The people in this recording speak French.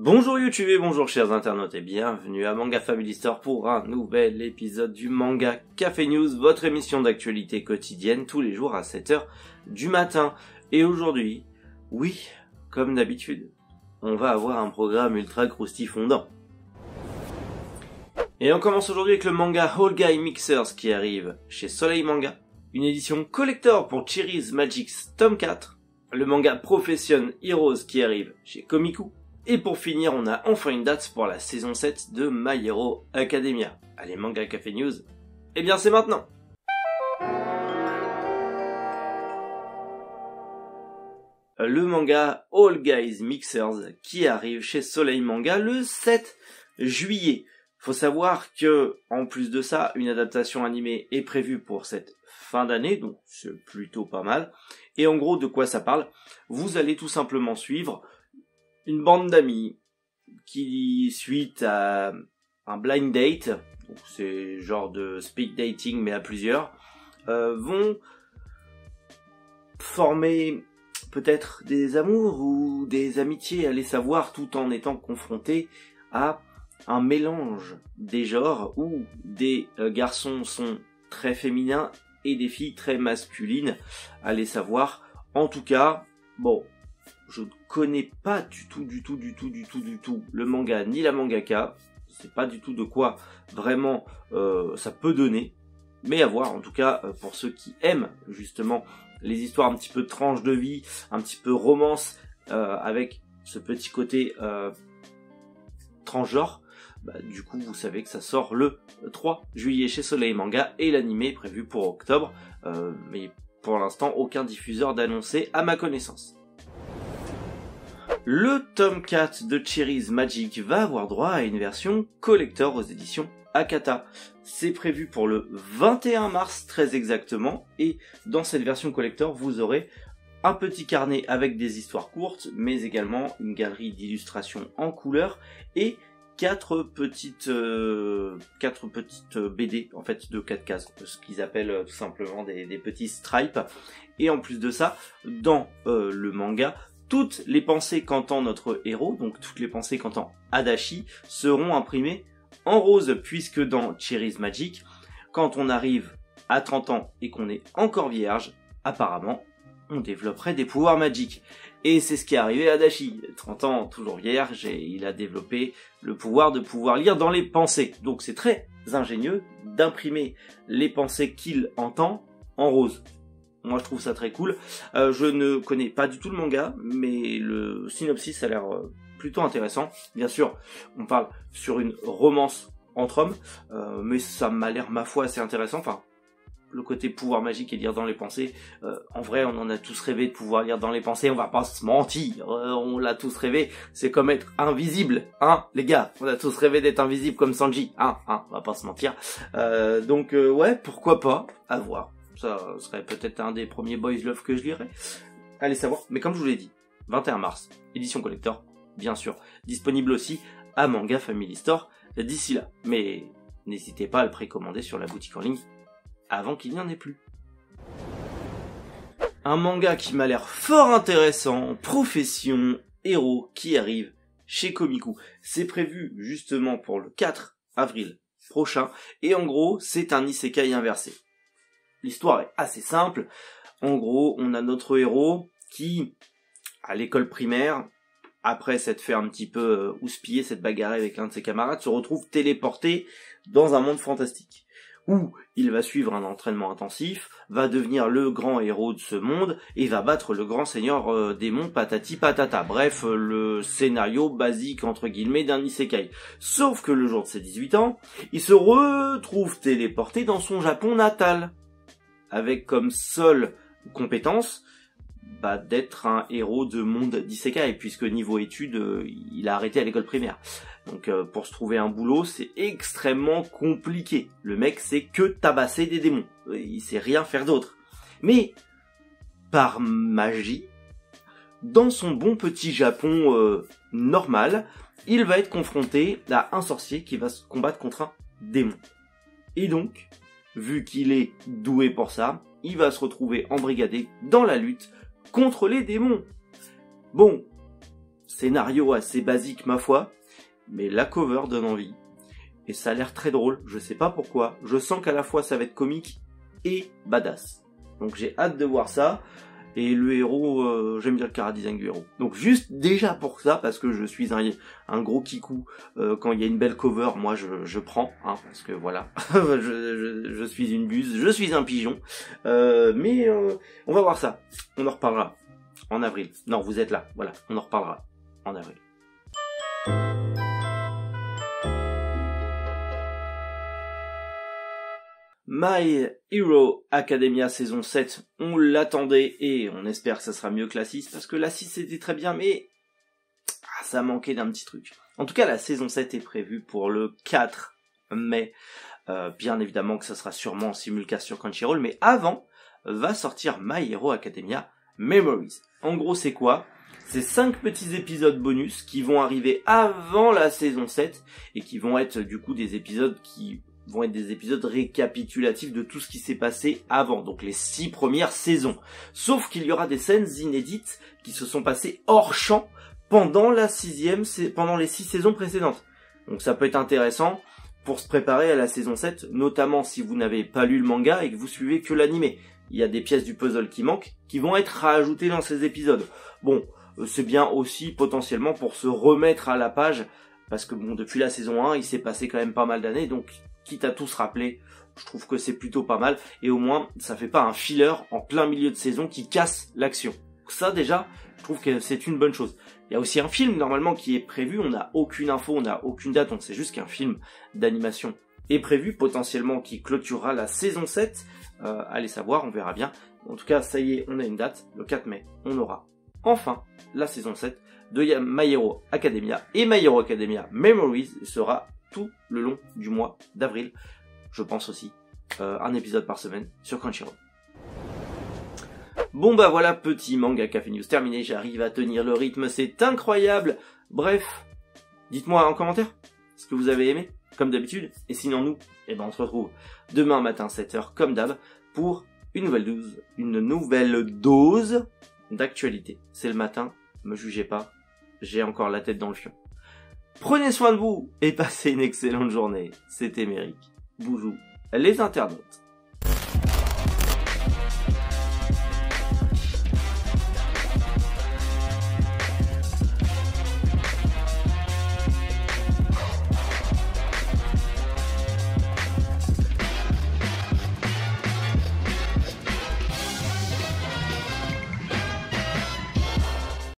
Bonjour YouTube et bonjour chers internautes et bienvenue à Manga Family Store pour un nouvel épisode du Manga Café News, votre émission d'actualité quotidienne tous les jours à 7h du matin. Et aujourd'hui, oui, comme d'habitude, on va avoir un programme ultra croustifondant. Et on commence aujourd'hui avec le manga All Guy Mixers qui arrive chez Soleil Manga, une édition collector pour Cherry's Magic tome 4, le manga Profession Heroes qui arrive chez Komiku. Et pour finir, on a enfin une date pour la saison 7 de My Hero Academia. Allez, Manga Café News, eh bien c'est maintenant. Le manga All Guys Mixers qui arrive chez Soleil Manga le 7 juillet. Faut savoir que, en plus de ça, une adaptation animée est prévue pour cette fin d'année, donc c'est plutôt pas mal. Et en gros, de quoi ça parle? Vous allez tout simplement suivre une bande d'amis qui, suite à un blind date, donc c'est genre de speed dating mais à plusieurs, vont former peut-être des amours ou des amitiés, allez savoir, tout en étant confrontés à un mélange des genres où des garçons sont très féminins et des filles très masculines, allez savoir. En tout cas, bon, je ne connais pas du tout le manga ni la mangaka. Je sais pas du tout de quoi vraiment ça peut donner. Mais à voir, en tout cas, pour ceux qui aiment justement les histoires un petit peu tranche de vie, un petit peu romance, avec ce petit côté transgenre, bah, du coup vous savez que ça sort le 3 juillet chez Soleil Manga et l'anime est prévu pour octobre. Mais pour l'instant, aucun diffuseur d'annoncer à ma connaissance. Le tome 4 de Cherry's Magic va avoir droit à une version collector aux éditions Akata. C'est prévu pour le 21 mars très exactement, et dans cette version collector vous aurez un petit carnet avec des histoires courtes, mais également une galerie d'illustrations en couleur et 4 petites BD en fait de 4 cases, ce qu'ils appellent tout simplement des petits stripes. Et en plus de ça, dans le manga, toutes les pensées qu'entend notre héros, donc toutes les pensées qu'entend Adachi, seront imprimées en rose, puisque dans Cherry's Magic, quand on arrive à 30 ans et qu'on est encore vierge, apparemment, on développerait des pouvoirs magiques. Et c'est ce qui est arrivé à Adachi. 30 ans, toujours vierge, et il a développé le pouvoir de pouvoir lire dans les pensées. Donc c'est très ingénieux d'imprimer les pensées qu'il entend en rose. Moi je trouve ça très cool. Je ne connais pas du tout le manga, mais le synopsis a l'air plutôt intéressant. Bien sûr, on parle sur une romance entre hommes, mais ça m'a l'air, ma foi, assez intéressant. Enfin, le côté pouvoir magique et lire dans les pensées, en vrai on en a tous rêvé de pouvoir lire dans les pensées, on va pas se mentir, on l'a tous rêvé. C'est comme être invisible, hein les gars, on a tous rêvé d'être invisible comme Sanji, hein, on va pas se mentir. Donc ouais, pourquoi pas, à voir. Ça serait peut-être un des premiers boys love que je lirais. Allez savoir. Mais comme je vous l'ai dit, 21 mars, édition collector, bien sûr. Disponible aussi à Manga Family Store d'ici là. Mais n'hésitez pas à le précommander sur la boutique en ligne avant qu'il n'y en ait plus. Un manga qui m'a l'air fort intéressant, Profession Héros, qui arrive chez Komiku. C'est prévu justement pour le 4 avril prochain. Et en gros, c'est un isekai inversé. L'histoire est assez simple. En gros, on a notre héros qui, à l'école primaire, après s'être fait un petit peu houspiller, s'être bagarré avec l'un de ses camarades, se retrouve téléporté dans un monde fantastique, où il va suivre un entraînement intensif, va devenir le grand héros de ce monde, et va battre le grand seigneur démon patati patata. Bref, le scénario basique entre guillemets d'un isekai. Sauf que le jour de ses 18 ans, il se retrouve téléporté dans son Japon natal, avec comme seule compétence d'être un héros de monde d'isekai, puisque niveau études, il a arrêté à l'école primaire. Donc pour se trouver un boulot, c'est extrêmement compliqué. Le mec sait que tabasser des démons, il sait rien faire d'autre. Mais, par magie, dans son bon petit Japon normal, il va être confronté à un sorcier qui va se combattre contre un démon. Et donc, vu qu'il est doué pour ça, il va se retrouver embrigadé dans la lutte contre les démons. Bon, scénario assez basique ma foi, mais la cover donne envie. Et ça a l'air très drôle, je sais pas pourquoi. Je sens qu'à la fois ça va être comique et badass. Donc j'ai hâte de voir ça. Et le héros, j'aime bien le chara-design du héros. Donc juste déjà pour ça, parce que je suis un gros kikou, quand il y a une belle cover, moi je prends, hein, parce que voilà, je suis une buse, je suis un pigeon. Mais on va voir ça, on en reparlera en avril. Non, vous êtes là, voilà, on en reparlera en avril. My Hero Academia saison 7, on l'attendait et on espère que ça sera mieux que la 6 parce que la 6 c'était très bien mais ça manquait d'un petit truc. En tout cas la saison 7 est prévue pour le 4 mai. Bien évidemment que ça sera sûrement en simulcast sur Crunchyroll, mais avant va sortir My Hero Academia Memories. En gros c'est quoi ? C'est 5 petits épisodes bonus qui vont arriver avant la saison 7 et qui vont être du coup des épisodes qui vont être des épisodes récapitulatifs de tout ce qui s'est passé avant, donc les 6 premières saisons. Sauf qu'il y aura des scènes inédites qui se sont passées hors champ pendant les 6 saisons précédentes. Donc ça peut être intéressant pour se préparer à la saison 7, notamment si vous n'avez pas lu le manga et que vous suivez que l'animé. Il y a des pièces du puzzle qui manquent, qui vont être rajoutées dans ces épisodes. Bon, c'est bien aussi potentiellement pour se remettre à la page, parce que bon, depuis la saison 1, il s'est passé quand même pas mal d'années, donc quitte à tout se rappeler, je trouve que c'est plutôt pas mal, et au moins ça fait pas un filler en plein milieu de saison qui casse l'action. Ça déjà, je trouve que c'est une bonne chose. Il y a aussi un film normalement qui est prévu, on n'a aucune info, on n'a aucune date, on sait juste qu'un film d'animation est prévu, potentiellement qui clôturera la saison 7, allez savoir, on verra bien. En tout cas, ça y est, on a une date, le 4 mai, on aura enfin la saison 7 de My Hero Academia, et My Hero Academia Memories sera tout le long du mois d'avril, je pense aussi, un épisode par semaine sur Crunchyroll. Bon bah voilà, petit manga Café News terminé, j'arrive à tenir le rythme, c'est incroyable. Bref, dites-moi en commentaire ce que vous avez aimé, comme d'habitude, et sinon nous, on se retrouve demain matin 7h comme d'hab pour une nouvelle dose d'actualité. C'est le matin, me jugez pas, j'ai encore la tête dans le fion. Prenez soin de vous et passez une excellente journée. C'était Méric. Boujou, les internautes.